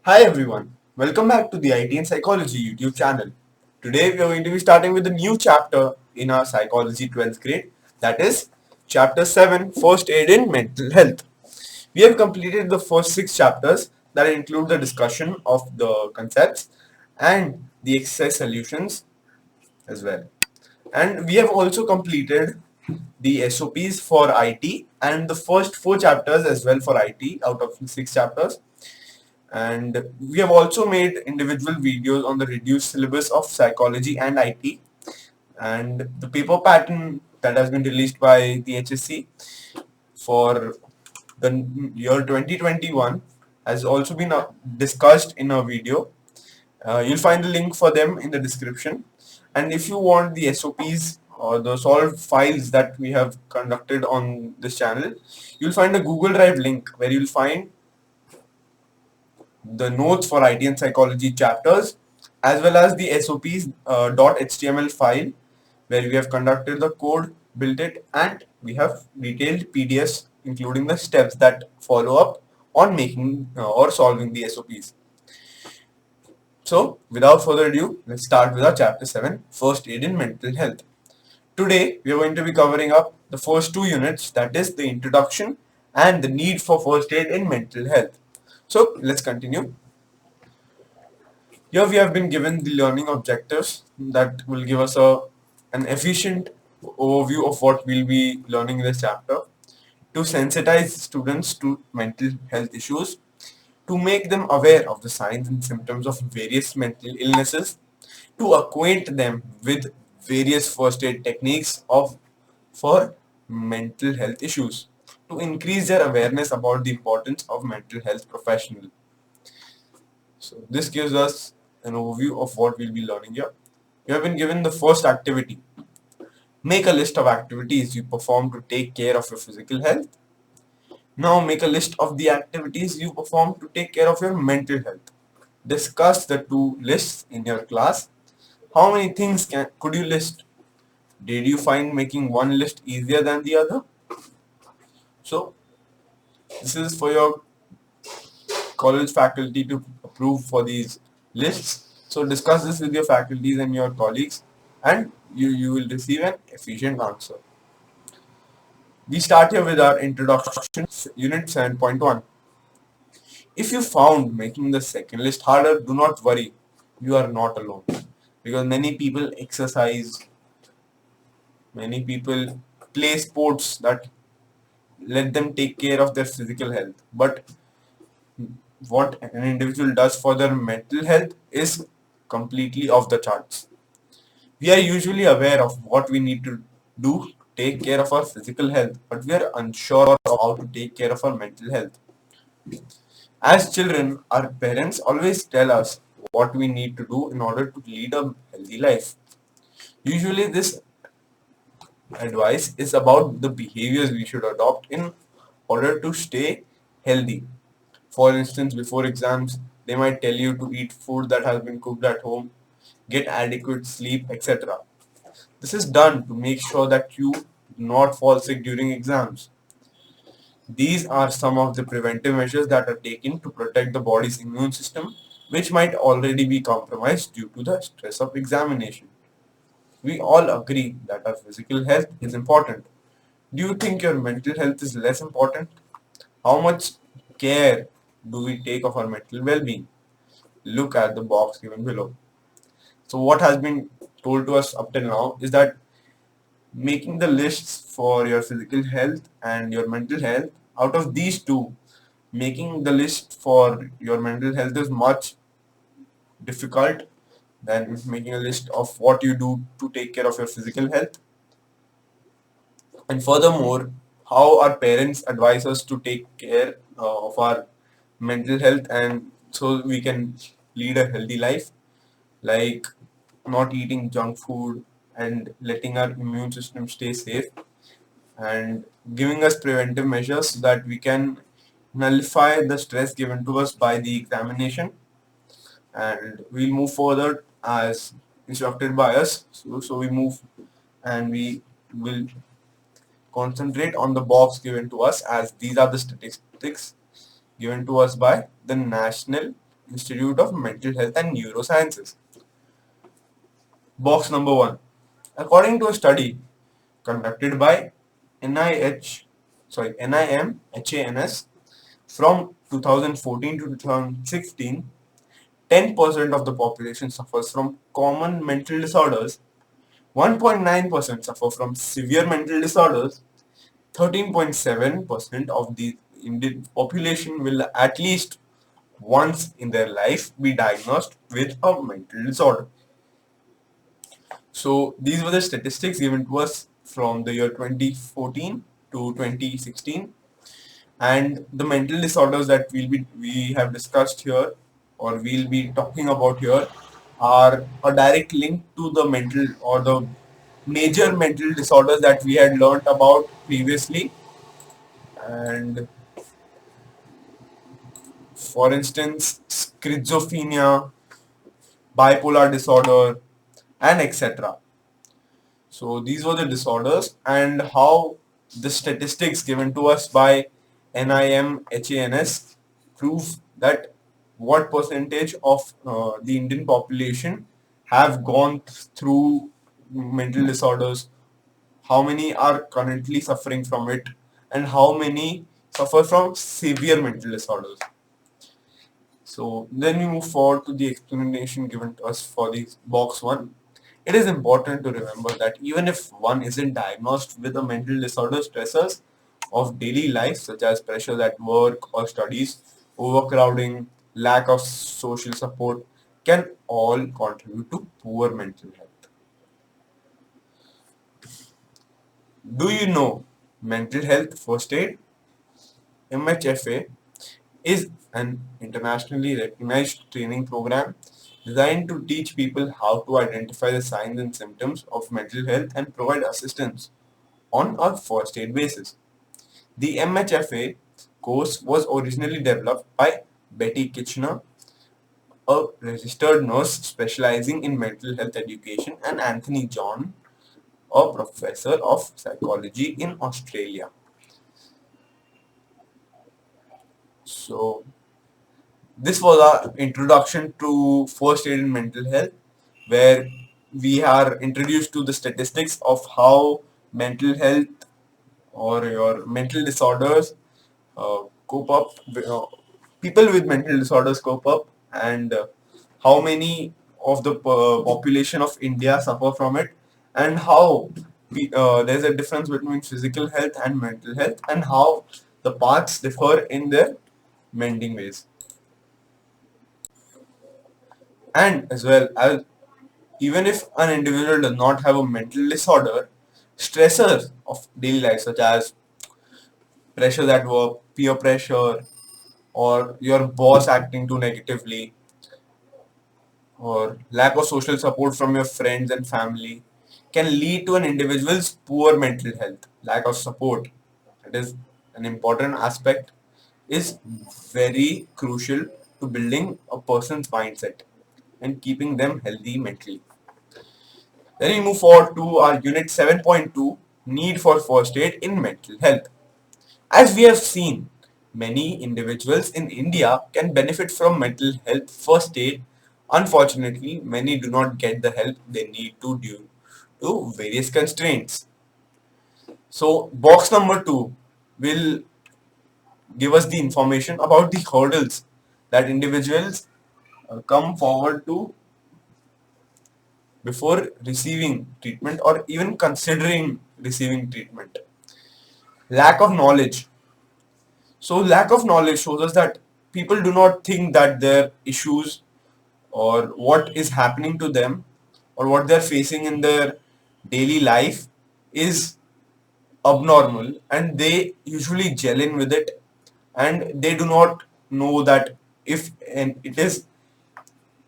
Hi everyone, welcome back to the IT and Psychology YouTube channel. Today we are going to be starting with a new chapter in our Psychology 12th grade, that is Chapter 7, First Aid in Mental Health. We have completed the first 6 chapters that include the discussion of the concepts and the exercise solutions as well. And we have also completed the SOPs for IT and the first 4 chapters as well for IT out of 6 chapters, and we have also made individual videos on the reduced syllabus of psychology and IT, and the paper pattern that has been released by the HSC for the year 2021 has also been discussed in a video. You'll find the link for them in the description, and if you want the SOPs or the solved files that we have conducted on this channel, you'll find a Google Drive link where you'll find the notes for IT and psychology chapters, as well as the SOPs .html file where we have conducted the code, built it, and we have detailed PDFs including the steps that follow up on making or solving the SOPs. So, without further ado, let's start with our chapter 7, First Aid in Mental Health. Today, we are going to be covering up the first two units, that is the introduction and the need for first aid in mental health. So, let's continue. Here we have been given the learning objectives that will give us an efficient overview of what we'll be learning in this chapter. To sensitize students to mental health issues, to make them aware of the signs and symptoms of various mental illnesses, to acquaint them with various first aid techniques for mental health issues, to increase their awareness about the importance of mental health professional. So this gives us an overview of what we'll be learning here. You have been given the first activity. Make a list of activities you perform to take care of your physical health. Now make a list of the activities you perform to take care of your mental health. Discuss the two lists in your class. How many things could you list? Did you find making one list easier than the other? So this is for your college faculty to approve for these lists. So discuss this with your faculties and your colleagues, and you will receive an efficient answer. We start here with our introduction, unit 7.1. If you found making the second list harder, do not worry. You are not alone. Because many people exercise, many people play sports that let them take care of their physical health. But what an individual does for their mental health is completely off the charts. We are usually aware of what we need to do to take care of our physical health, but we are unsure of how to take care of our mental health. As children, our parents always tell us what we need to do in order to lead a healthy life. Usually, this advice is about the behaviors we should adopt in order to stay healthy. For instance, before exams, they might tell you to eat food that has been cooked at home, get adequate sleep, etc. This is done to make sure that you do not fall sick during exams. These are some of the preventive measures that are taken to protect the body's immune system, which might already be compromised due to the stress of examination. We all agree that our physical health is important. Do you think your mental health is less important? How much care do we take of our mental well-being? Look at the box given below. So what has been told to us up till now is that making the lists for your physical health and your mental health, out of these two, making the list for your mental health is much difficult than making a list of what you do to take care of your physical health. And furthermore, how our parents advise us to take care of our mental health and so we can lead a healthy life, like not eating junk food and letting our immune system stay safe, and giving us preventive measures so that we can nullify the stress given to us by the examination, and we'll move further as instructed by us. So we move and we will concentrate on the box given to us, as these are the statistics given to us by the National Institute of Mental Health and Neurosciences. Box number 1. According to a study conducted by NIMHANS from 2014 to 2016, 10% of the population suffers from common mental disorders, 1.9% suffer from severe mental disorders, 13.7% of the Indian population will at least once in their life be diagnosed with a mental disorder. So these were the statistics given to us from the year 2014 to 2016, and the mental disorders that we have discussed here or we'll be talking about here are a direct link to the mental or the major mental disorders that we had learnt about previously. And for instance, schizophrenia, bipolar disorder, and etc. So these were the disorders, and how the statistics given to us by NIMHANS prove that what percentage of the Indian population have gone through mental disorders, how many are currently suffering from it, and how many suffer from severe mental disorders. So then we move forward to the explanation given to us for the box 1. It is important to remember that even if one isn't diagnosed with a mental disorder, stressors of daily life such as pressures at work or studies, overcrowding, lack of social support can all contribute to poor mental health. Do you know mental health first aid? MHFA is an internationally recognized training program designed to teach people how to identify the signs and symptoms of mental health and provide assistance on a first aid basis. The MHFA course was originally developed by Betty Kitchener, a registered nurse specializing in mental health education, and Anthony John, a professor of psychology in Australia. So, this was our introduction to first aid in mental health, where we are introduced to the statistics of how mental health or your mental disorders cope up, people with mental disorders cope up, and how many of the population of India suffer from it, and how there's a difference between physical health and mental health, and how the paths differ in their mending ways. And as well as, even if an individual does not have a mental disorder, stressors of daily life such as pressure at work, peer pressure, or your boss acting too negatively, or lack of social support from your friends and family can lead to an individual's poor mental health. Lack of support, that is an important aspect, is very crucial to building a person's mindset and keeping them healthy mentally. Then we move forward to our unit 7.2, need for first aid in mental health. As we have seen, many individuals in India can benefit from mental health first aid. Unfortunately, many do not get the help they need to due to various constraints. So, box number 2 will give us the information about the hurdles that individuals come forward to before receiving treatment or even considering receiving treatment. Lack of knowledge. So lack of knowledge shows us that people do not think that their issues or what is happening to them or what they're facing in their daily life is abnormal, and they usually gel in with it, and they do not know that if and it is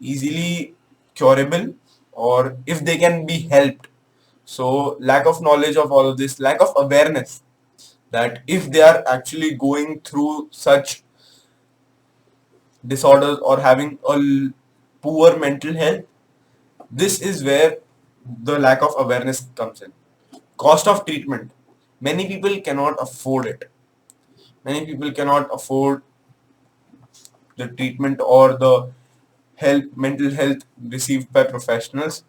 easily curable or if they can be helped. So lack of knowledge of all of this, lack of awareness that if they are actually going through such disorders or having a poor mental health, this is where the lack of awareness comes in. Cost of treatment. Many people cannot afford it. Many people cannot afford the treatment or the help, mental health received by professionals.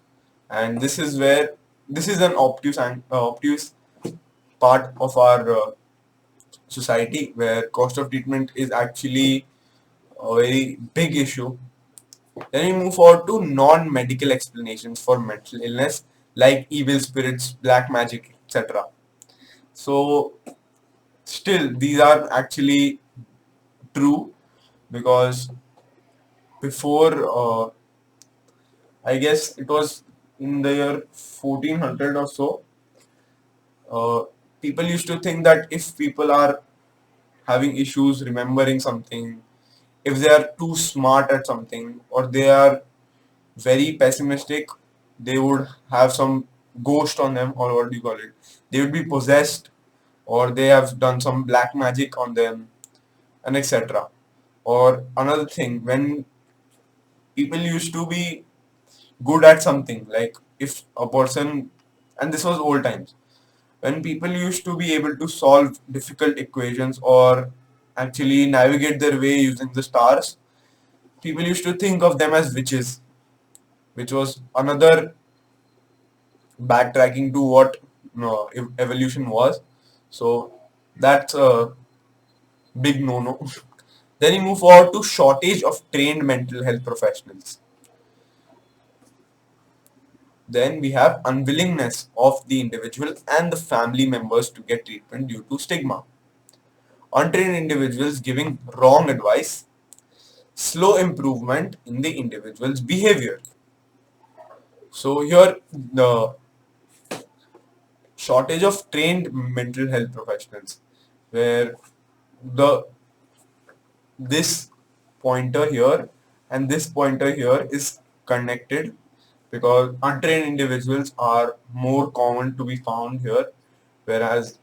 And this is where this is an obtuse part of our society where cost of treatment is actually a very big issue. Then we move forward to non-medical explanations for mental illness like evil spirits, black magic, etc. So still these are actually true because before I guess it was in the year 1400 or so, uh, people used to think that if people are having issues remembering something, if they are too smart at something, or they are very pessimistic, they would have some ghost on them, or what do you call it? They would be possessed, or they have done some black magic on them, and etc. Or another thing, when people used to be good at something, like if a person, and this was old times, when people used to be able to solve difficult equations or actually navigate their way using the stars, people used to think of them as witches, which was another backtracking to what evolution was. So that's a big no-no. Then we move forward to shortage of trained mental health professionals. Then we have unwillingness of the individual and the family members to get treatment due to stigma. Untrained individuals giving wrong advice, slow improvement in the individual's behavior. So here the shortage of trained mental health professionals, where the this pointer here and this pointer here is connected because untrained individuals are more common to be found here, whereas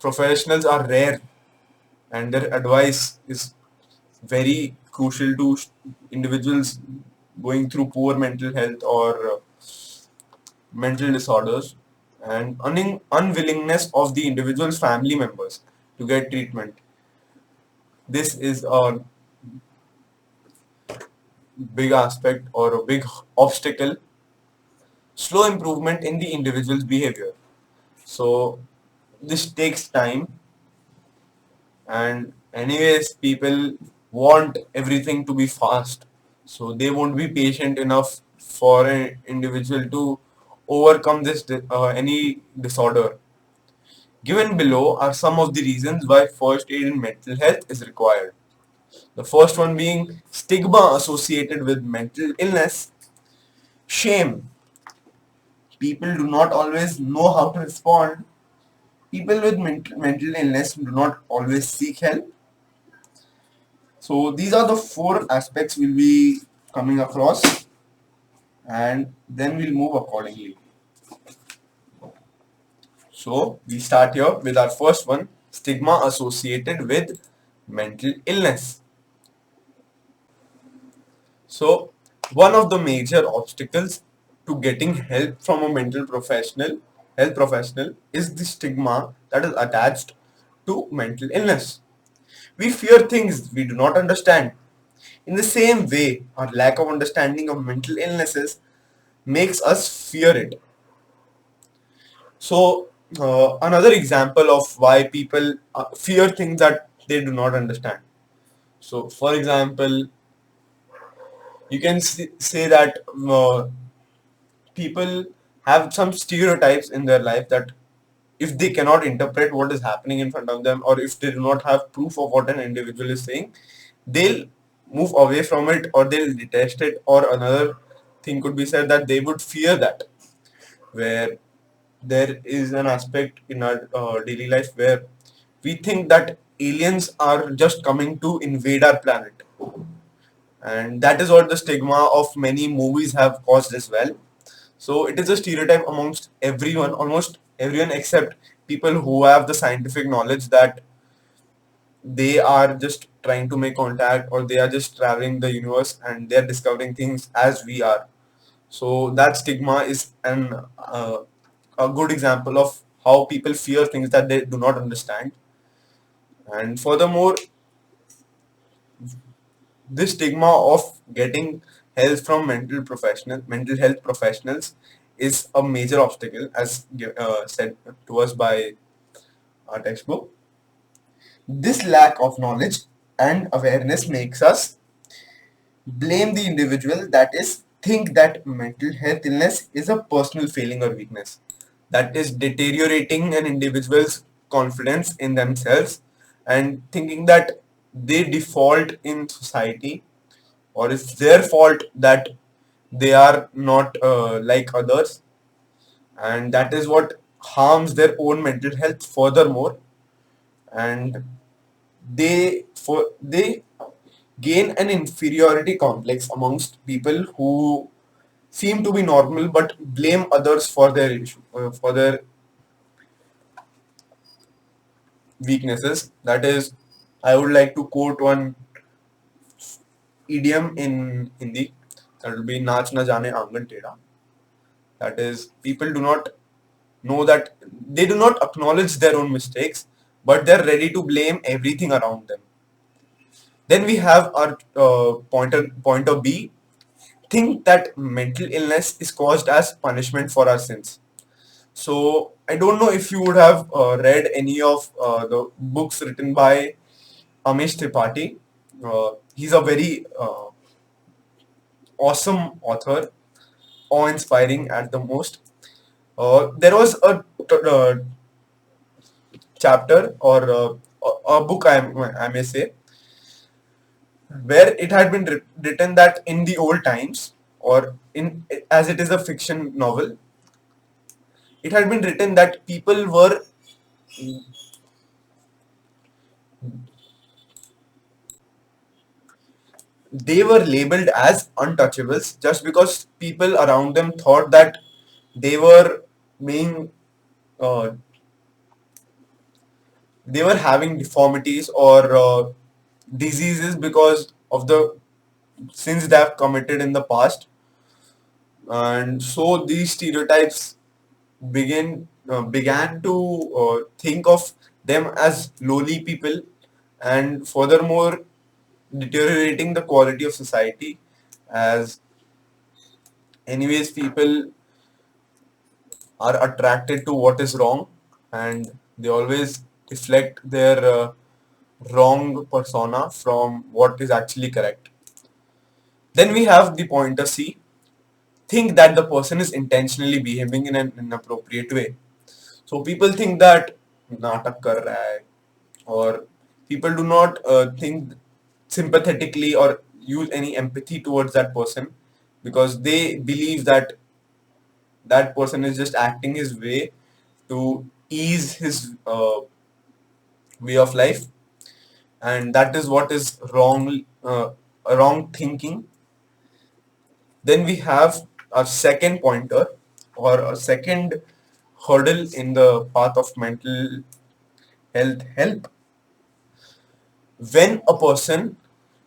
professionals are rare and their advice is very crucial to individuals going through poor mental health or mental disorders, and unwillingness of the individual's family members to get treatment. This is a big aspect or a big obstacle. Slow improvement in the individual's behavior. So this takes time, and anyways people want everything to be fast, so they won't be patient enough for an individual to overcome this any disorder. Given below are some of the reasons why first aid in mental health is required. The first one being stigma associated with mental illness. Shame. People do not always know how to respond. People with mental illness do not always seek help. So these are the four aspects we'll be coming across, and then we'll move accordingly. So we start here with our first one, stigma associated with mental illness. So one of the major obstacles to getting help from a health professional is the stigma that is attached to mental illness. We fear things we do not understand. In the same way, our lack of understanding of mental illnesses makes us fear it. So, another example of why people fear things that they do not understand. So, for example, you can say that people have some stereotypes in their life that if they cannot interpret what is happening in front of them, or if they do not have proof of what an individual is saying, they'll move away from it or they'll detest it. Or another thing could be said that they would fear that, where there is an aspect in our daily life where we think that aliens are just coming to invade our planet, and that is what the stigma of many movies have caused as well. So it is a stereotype amongst everyone, almost everyone except people who have the scientific knowledge that they are just trying to make contact, or they are just traveling the universe and they are discovering things as we are. So that stigma is a good example of how people fear things that they do not understand. And furthermore, this stigma of getting help from mental health professionals is a major obstacle, as said to us by our textbook. This lack of knowledge and awareness makes us blame the individual, that is, think that mental health illness is a personal failing or weakness that is deteriorating an individual's confidence in themselves, and thinking that they default in society, or it's their fault that they are not like others, and that is what harms their own mental health furthermore. And they gain an inferiority complex amongst people who seem to be normal but blame others for their for their weaknesses. That is, I would like to quote one idiom in Hindi, that will be "Naach na jane aangan tera." That is, people do not know that they do not acknowledge their own mistakes, but they're ready to blame everything around them. Then we have our pointer B, think that mental illness is caused as punishment for our sins. So I don't know if you would have read any of the books written by Amish Tripathi. He's a very awesome author, awe-inspiring at the most. There was a chapter or a book, I may say, where it had been written that in the old times, or in as it is a fiction novel, it had been written that people were labeled as untouchables just because people around them thought that they were being uh, they were having deformities or diseases because of the sins they have committed in the past. And so these stereotypes began to think of them as lowly people, and furthermore deteriorating the quality of society, as anyways people are attracted to what is wrong, and they always reflect their wrong persona from what is actually correct. Then we have the pointer C, think that the person is intentionally behaving in an inappropriate way. So people think that natak kar raha hai, or people do not think sympathetically or use any empathy towards that person, because they believe that that person is just acting his way to ease his way of life, and that is what is wrong, wrong thinking. Then we have a second pointer, or a second hurdle in the path of mental health help. When a person,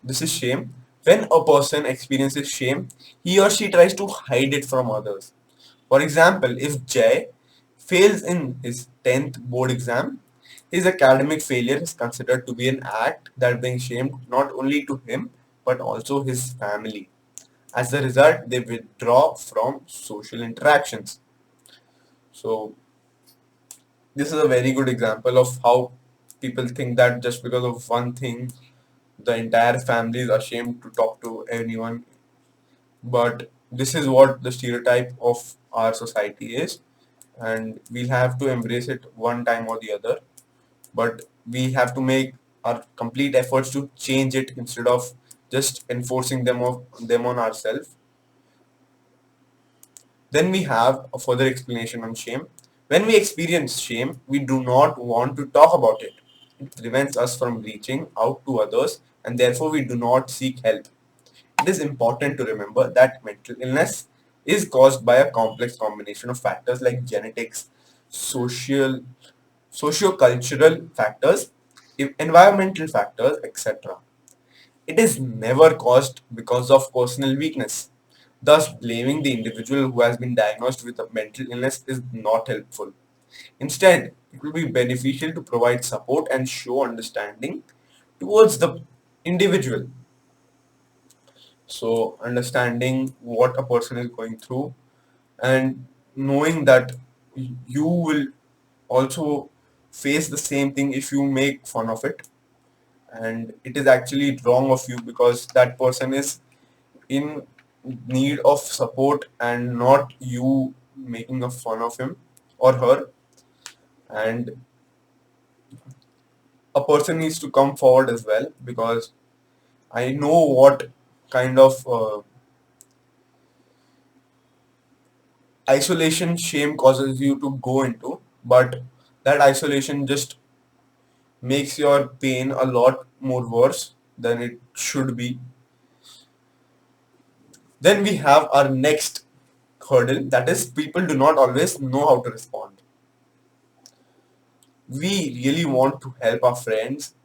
this is shame, when a person experiences shame, he or she tries to hide it from others. For example, if Jay fails in his 10th board exam, his academic failure is considered to be an act that brings shame not only to him but also his family. As a result, they withdraw from social interactions. So this is a very good example of how people think that just because of one thing, the entire family is ashamed to talk to anyone. But this is what the stereotype of our society is, and we'll have to embrace it one time or the other. But we have to make our complete efforts to change it instead of just enforcing them on ourselves. Then we have a further explanation on shame. When we experience shame, we do not want to talk about it. It prevents us from reaching out to others, and therefore we do not seek help. It is important to remember that mental illness is caused by a complex combination of factors like genetics, social, socio-cultural factors, environmental factors, etc. It is never caused because of personal weakness. Thus, blaming the individual who has been diagnosed with a mental illness is not helpful. Instead, it will be beneficial to provide support and show understanding towards the individual. So understanding what a person is going through and knowing that you will also face the same thing if you make fun of it, and it is actually wrong of you because that person is in need of support and not you making a fun of him or her. And a person needs to come forward as well, because I know what kind of isolation shame causes you to go into, but that isolation just makes your pain a lot more worse than it should be. Then we have our next hurdle, that is people do not always know how to respond. We really want to help our friends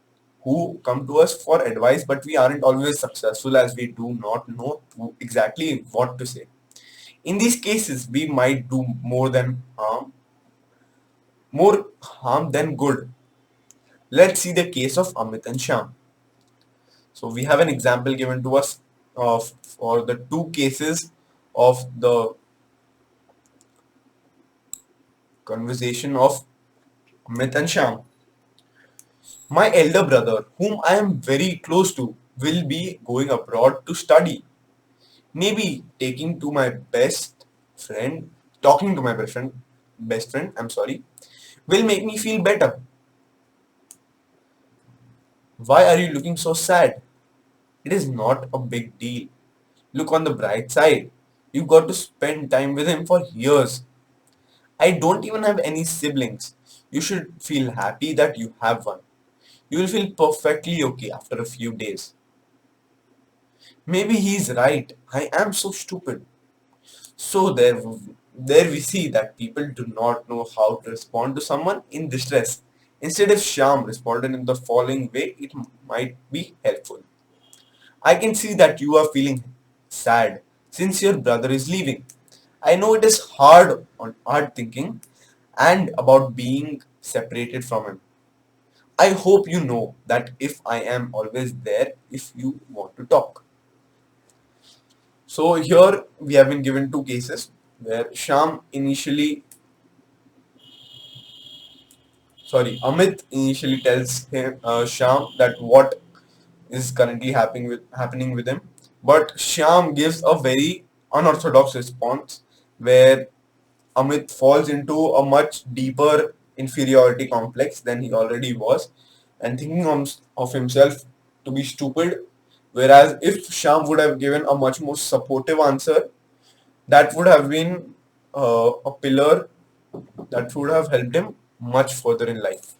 who come to us for advice, but we aren't always successful as we do not know exactly what to say. In these cases, we might do more harm than good. Let's see the case of Amit and Sham. So we have an example given to us of for the two cases of the conversation of Amit and Sham. My elder brother, whom I am very close to, will be going abroad to study. Maybe talking to my best friend, I'm sorry, will make me feel better. Why are you looking so sad? It is not a big deal. Look on the bright side. You got to spend time with him for years. I don't even have any siblings. You should feel happy that you have one. You will feel perfectly okay after a few days. Maybe he's right. I am so stupid. So there we see that people do not know how to respond to someone in distress. Instead of Shyam responded in the following way, it might be helpful. I can see that you are feeling sad since your brother is leaving. I know it is hard thinking and about being separated from him. I hope you know that if I am always there if you want to talk. So here we have been given two cases where Amit initially tells Sham that what is currently happening with him, but Sham gives a very unorthodox response where Amit falls into a much deeper inferiority complex than he already was, and thinking of himself to be stupid. Whereas if Sham would have given a much more supportive answer, that would have been a pillar that would have helped him much further in life.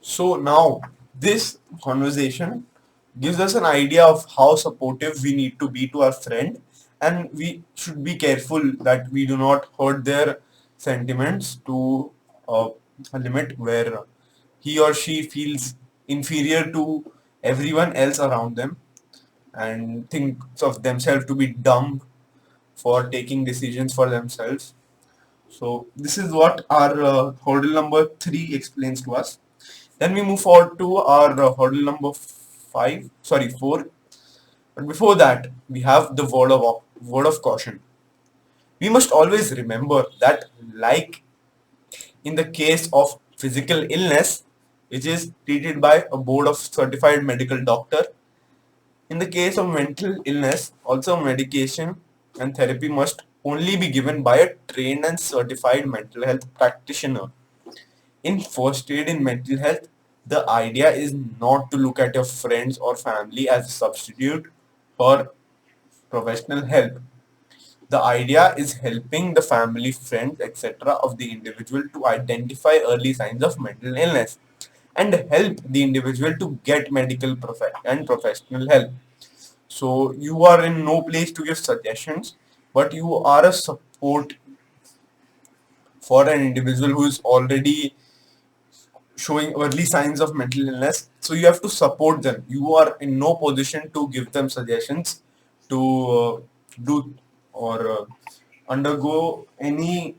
So now this conversation gives us an idea of how supportive we need to be to our friend, and we should be careful that we do not hurt their sentiments to uh, a limit where he or she feels inferior to everyone else around them and thinks of themselves to be dumb for taking decisions for themselves. So this is what our hurdle number 3 explains to us. Then we move forward to our hurdle number 4. But before that, we have the word of caution. We must always remember that, like in the case of physical illness, which is treated by a board of certified medical doctor, in the case of mental illness, also medication and therapy must only be given by a trained and certified mental health practitioner. In first aid in mental health, the idea is not to look at your friends or family as a substitute for professional help. The idea is helping the family, friends, etc. of the individual to identify early signs of mental illness and help the individual to get and professional help. So you are in no place to give suggestions, but you are a support for an individual who is already showing early signs of mental illness. So you have to support them. You are in no position to give them suggestions to do or undergo any.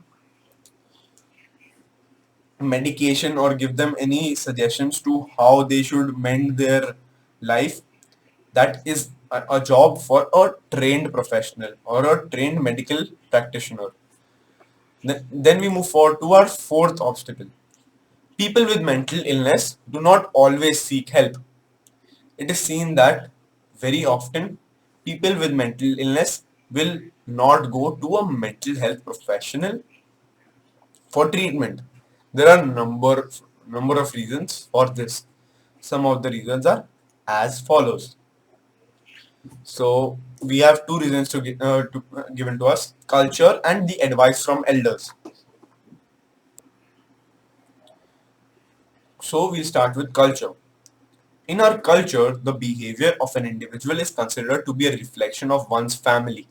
medication or give them any suggestions to how they should mend their life. That is a job for a trained professional or a trained medical practitioner. Then we move forward to our fourth obstacle. People with mental illness do not always seek help. It is seen that very often people with mental illness will not go to a mental health professional for treatment. There are number of reasons for this. Some of the reasons are as follows. So we have two reasons given to us: culture and the advice from elders. So we start with culture. In our culture, the behavior of an individual is considered to be a reflection of one's family.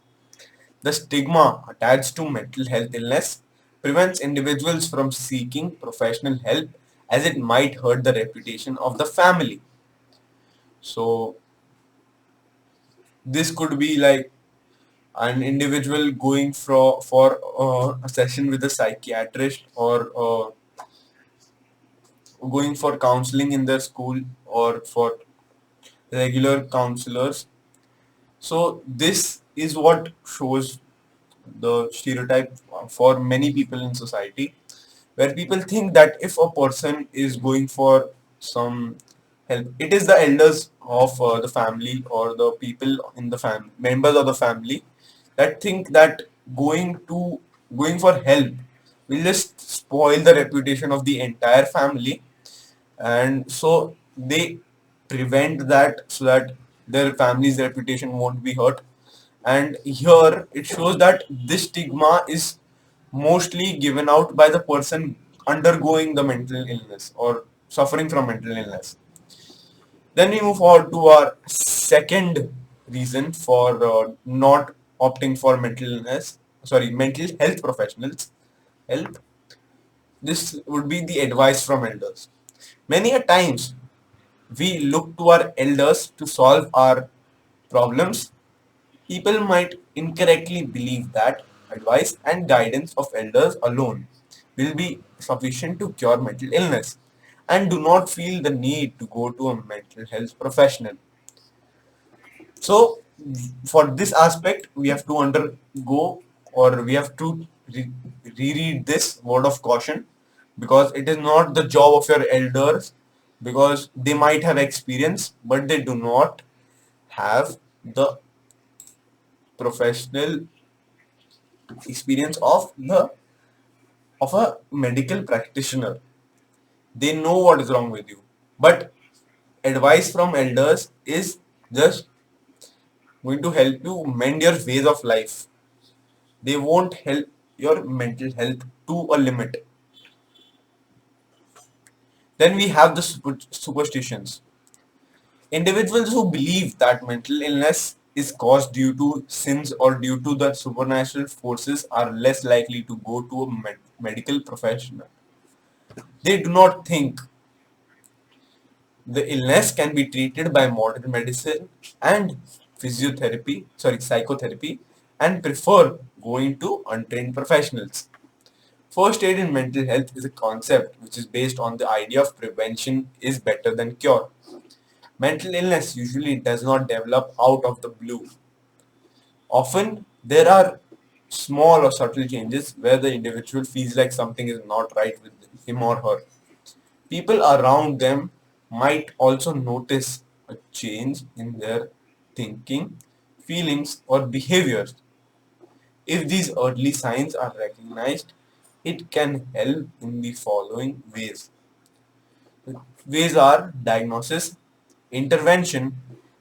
The stigma attached to mental health illness prevents individuals from seeking professional help as it might hurt the reputation of the family. So this could be like an individual going for a session with a psychiatrist, or going for counseling in their school, or for regular counselors. So this is what shows the stereotype for many people in society, where people think that if a person is going for some help, it is the elders of the family or the people in the family, members of the family, that think that going for help will just spoil the reputation of the entire family, and so they prevent that so that their family's reputation won't be hurt. And here it shows that this stigma is mostly given out by the person undergoing the mental illness or suffering from mental illness. Then we move forward to our second reason for not opting for mental health professionals help. This would be the advice from elders. Many a times we look to our elders to solve our problems. People might incorrectly believe that advice and guidance of elders alone will be sufficient to cure mental illness and do not feel the need to go to a mental health professional. So, for this aspect, we have to undergo, or we have to reread this word of caution, because it is not the job of your elders, because they might have experience but they do not have the professional experience of a medical practitioner. They know what is wrong with you, but advice from elders is just going to help you mend your ways of life. They won't help your mental health to a limit. Then we have the superstitions. Individuals who believe that mental illness is caused due to sins or due to the supernatural forces are less likely to go to a medical professional. They do not think the illness can be treated by modern medicine and psychotherapy, and prefer going to untrained professionals. First aid in mental health is a concept which is based on the idea of prevention is better than cure. Mental illness usually does not develop out of the blue. Often, there are small or subtle changes where the individual feels like something is not right with him or her. People around them might also notice a change in their thinking, feelings, or behaviors. If these early signs are recognized, it can help in the following ways. The ways are diagnosis, intervention,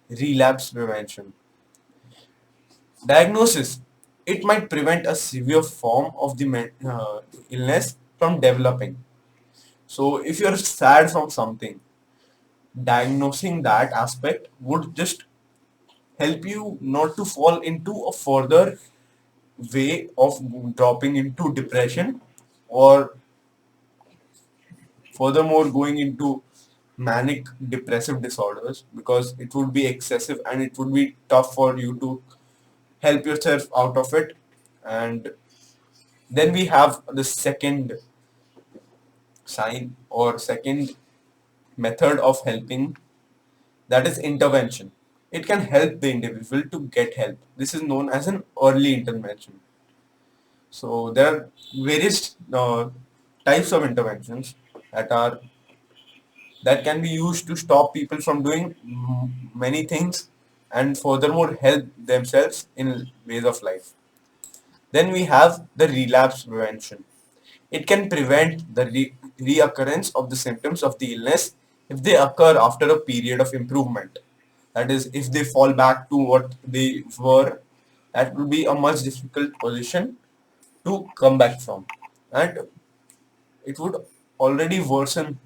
relapse prevention. Diagnosis: it might prevent a severe form of the illness from developing. So, if you're sad from something, diagnosing that aspect would just help you not to fall into a further way of dropping into depression, or furthermore going into manic depressive disorders, because it would be excessive and it would be tough for you to help yourself out of it. And then we have the second sign or second method of helping, that is intervention. It can help the individual to get help. This is known as an early intervention. So there are various types of interventions that are that can be used to stop people from doing many things and furthermore help themselves in ways of life. Then we have the relapse prevention. It can prevent the reoccurrence of the symptoms of the illness if they occur after a period of improvement. That is, if they fall back to what they were, that will be a much difficult position to come back from. And it would already worsen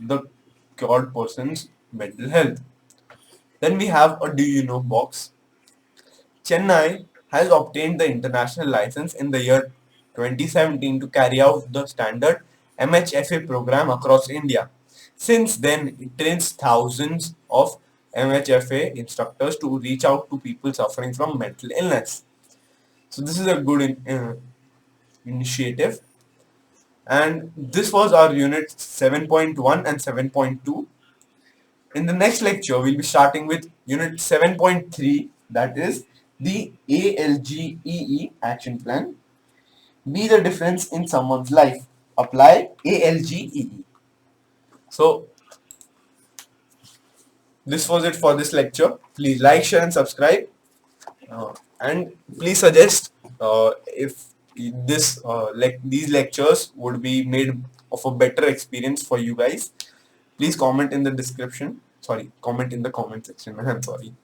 the cured person's mental health. Then we have a do you know box. Chennai has obtained the international license in the year 2017 to carry out the standard MHFA program across India. Since then, it trains thousands of MHFA instructors to reach out to people suffering from mental illness. So this is a good initiative. And this was our unit 7.1 and 7.2. In the next lecture, we'll be starting with unit 7.3, that is the ALGEE action plan. Be the difference in someone's life. Apply ALGEE. So, this was it for this lecture. Please like, share, and subscribe. And please suggest if this these lectures would be made of a better experience for you guys. Please comment in the description. Sorry, comment in the comment section. I'm sorry.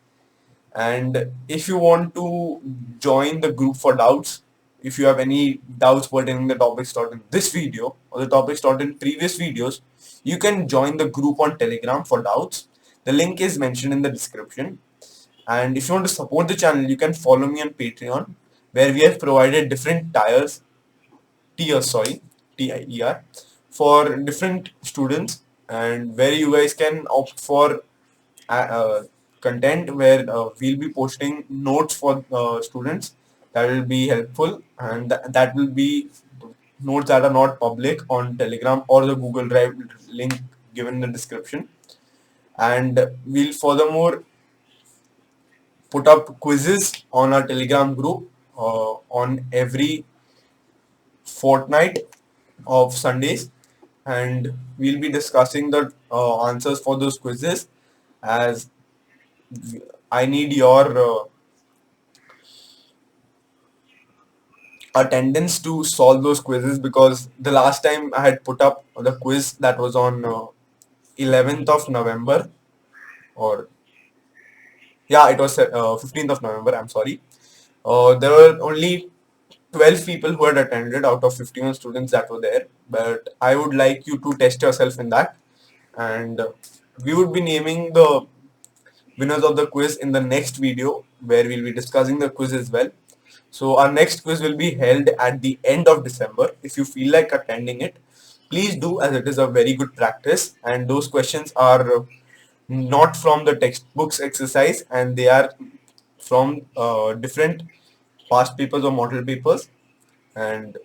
And if you want to join the group for doubts, if you have any doubts pertaining the topics taught in this video or the topics taught in previous videos, you can join the group on Telegram for doubts. The link is mentioned in the description. And if you want to support the channel, you can follow me on Patreon, where we have provided different tiers, sorry, TIER, for different students, and where you guys can opt for content where we'll be posting notes for students that will be helpful, and that will be notes that are not public on Telegram or the Google Drive link given in the description. And we'll furthermore put up quizzes on our Telegram group on every fortnight of Sundays, and we'll be discussing the answers for those quizzes, as I need your attendance to solve those quizzes, because the last time I had put up the quiz that was on 11th of November, or yeah, it was 15th of November, I'm sorry. There were only 12 people who had attended out of 51 students that were there, but I would like you to test yourself in that, and we would be naming the winners of the quiz in the next video, where we'll be discussing the quiz as well. So our next quiz will be held at the end of December. If you feel like attending it, please do, as it is a very good practice, and those questions are not from the textbooks exercise, and they are from different past papers or model papers. And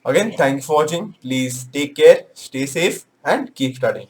again, thanks for watching. Please take care, stay safe, and keep studying.